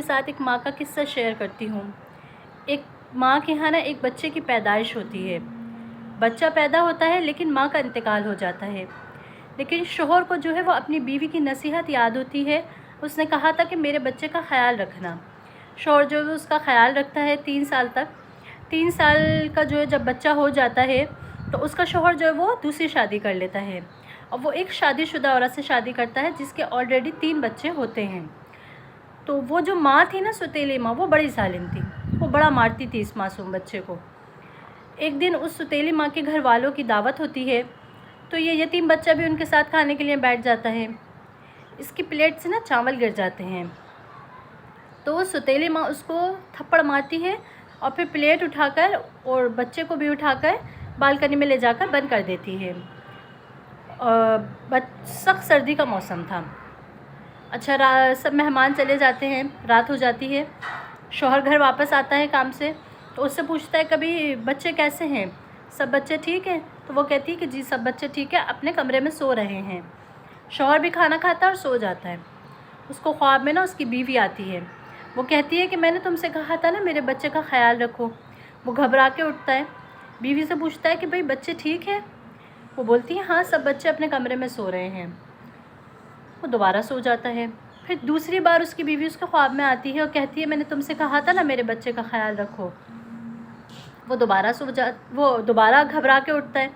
کے ساتھ ایک ماں کا قصہ شیئر کرتی ہوں۔ ایک ماں کے یہاں نا ایک بچے کی پیدائش ہوتی ہے۔ بچہ پیدا ہوتا ہے لیکن ماں کا انتقال ہو جاتا ہے۔ لیکن شوہر کو جو ہے وہ اپنی بیوی کی نصیحت یاد ہوتی ہے۔ اس نے کہا تھا کہ میرے بچے کا خیال رکھنا۔ شوہر جو ہے اس کا خیال رکھتا ہے 3 سال تک۔ 3 سال کا جو ہے جب بچہ ہو جاتا ہے تو اس کا شوہر جو ہے وہ دوسری شادی کر لیتا ہے، اور وہ ایک شادی شدہ عورت سے شادی کرتا ہے جس کے آلریڈی 3 بچے ہوتے ہیں۔ تو وہ جو ماں تھی نا، ستیلی ماں، وہ بڑی ظالم تھی۔ وہ بڑا مارتی تھی اس معصوم بچے کو۔ ایک دن اس ستیلی ماں کے گھر والوں کی دعوت ہوتی ہے، تو یہ یتیم بچہ بھی ان کے ساتھ کھانے کے لیے بیٹھ جاتا ہے۔ اس کی پلیٹ سے نا چاول گر جاتے ہیں، تو وہ ستیلی ماں اس کو تھپڑ مارتی ہے اور پھر پلیٹ اٹھا کر اور بچے کو بھی اٹھا کر بالکنی میں لے جا کر بند کر دیتی ہے۔ سخت سردی کا موسم تھا۔ اچھا، سب مہمان چلے جاتے ہیں، رات ہو جاتی ہے۔ شوہر گھر واپس آتا ہے کام سے، تو اس سے پوچھتا ہے کبھی بچے کیسے ہیں، سب بچے ٹھیک ہیں؟ تو وہ کہتی ہے کہ جی سب بچے ٹھیک ہیں، اپنے کمرے میں سو رہے ہیں۔ شوہر بھی کھانا کھاتا ہے اور سو جاتا ہے۔ اس کو خواب میں نا اس کی بیوی آتی ہے۔ وہ کہتی ہے کہ میں نے تم سے کہا تھا نا میرے بچے کا خیال رکھو۔ وہ گھبرا کے اٹھتا ہے، بیوی سے پوچھتا ہے کہ بھئی بچے ٹھیک ہیں؟ وہ بولتی ہے ہاں سب بچے اپنے کمرے میں سو رہے ہیں۔ وہ دوبارہ سو جاتا ہے۔ پھر دوسری بار اس کی بیوی اس کے خواب میں آتی ہے اور کہتی ہے میں نے تم سے کہا تھا نا میرے بچے کا خیال رکھو۔ وہ دوبارہ گھبرا کے اٹھتا ہے،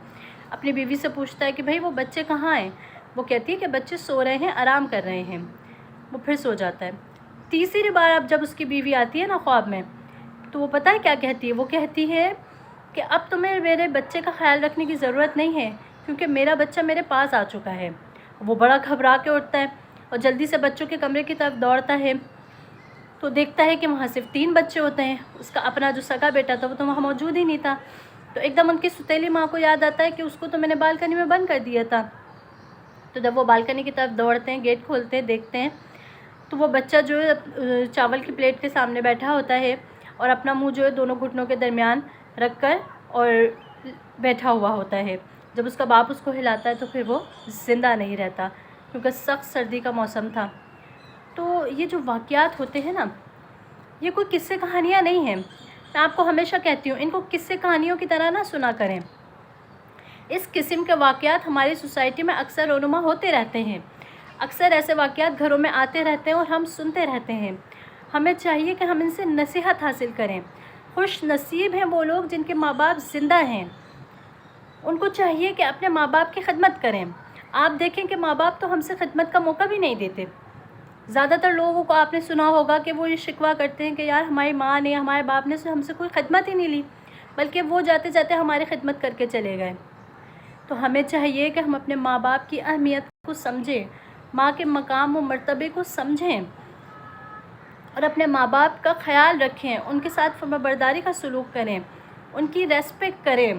اپنی بیوی سے پوچھتا ہے کہ بھئی وہ بچے کہاں ہیں؟ وہ کہتی ہے کہ بچے سو رہے ہیں، آرام کر رہے ہیں۔ وہ پھر سو جاتا ہے۔ تیسری بار اب جب اس کی بیوی آتی ہے نا خواب میں، تو وہ پتہ ہے کیا کہتی ہے؟ وہ کہتی ہے کہ اب تمہیں میرے بچے کا خیال رکھنے کی ضرورت نہیں ہے، کیونکہ میرا بچہ میرے پاس آ چکا ہے۔ وہ بڑا گھبرا کے اٹھتا ہے اور جلدی سے بچوں کے کمرے کی طرف دوڑتا ہے، تو دیکھتا ہے کہ وہاں صرف 3 بچے ہوتے ہیں۔ اس کا اپنا جو سگا بیٹا تھا وہ تو وہاں موجود ہی نہیں تھا۔ تو ایک دم ان کی ستیلی ماں کو یاد آتا ہے کہ اس کو تو میں نے بالکنی میں بند کر دیا تھا۔ تو جب وہ بالکنی کی طرف دوڑتے ہیں، گیٹ کھولتے ہیں، دیکھتے ہیں تو وہ بچہ جو ہے چاول کی پلیٹ کے سامنے بیٹھا ہوتا ہے اور اپنا منہ جو ہے دونوں گھٹنوں کے درمیان رکھ کر اور بیٹھا ہوا ہوتا ہے۔ جب اس کا باپ اس کو ہلاتا ہے تو پھر وہ زندہ نہیں رہتا، کیونکہ سخت سردی کا موسم تھا۔ تو یہ جو واقعات ہوتے ہیں نا، یہ کوئی قصے کہانیاں نہیں ہیں۔ میں آپ کو ہمیشہ کہتی ہوں ان کو قصے کہانیوں کی طرح نہ سنا کریں۔ اس قسم کے واقعات ہماری سوسائٹی میں اکثر رونما ہوتے رہتے ہیں۔ اکثر ایسے واقعات گھروں میں آتے رہتے ہیں اور ہم سنتے رہتے ہیں۔ ہمیں چاہیے کہ ہم ان سے نصیحت حاصل کریں۔ خوش نصیب ہیں وہ لوگ جن کے ماں باپ زندہ ہیں۔ ان کو چاہیے کہ اپنے ماں باپ کی خدمت کریں۔ آپ دیکھیں کہ ماں باپ تو ہم سے خدمت کا موقع بھی نہیں دیتے۔ زیادہ تر لوگوں کو آپ نے سنا ہوگا کہ وہ یہ شکوہ کرتے ہیں کہ یار ہماری ماں نے، ہمارے باپ نے ہم سے کوئی خدمت ہی نہیں لی، بلکہ وہ جاتے جاتے ہماری خدمت کر کے چلے گئے۔ تو ہمیں چاہیے کہ ہم اپنے ماں باپ کی اہمیت کو سمجھیں، ماں کے مقام و مرتبے کو سمجھیں اور اپنے ماں باپ کا خیال رکھیں، ان کے ساتھ فرمانبرداری کا سلوک کریں، ان کی ریسپیکٹ کریں۔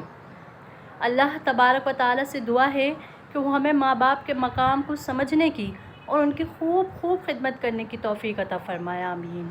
اللہ تبارک و تعالیٰ سے دعا ہے کہ وہ ہمیں ماں باپ کے مقام کو سمجھنے کی اور ان کی خوب خدمت کرنے کی توفیق عطا فرمائے۔ آمین۔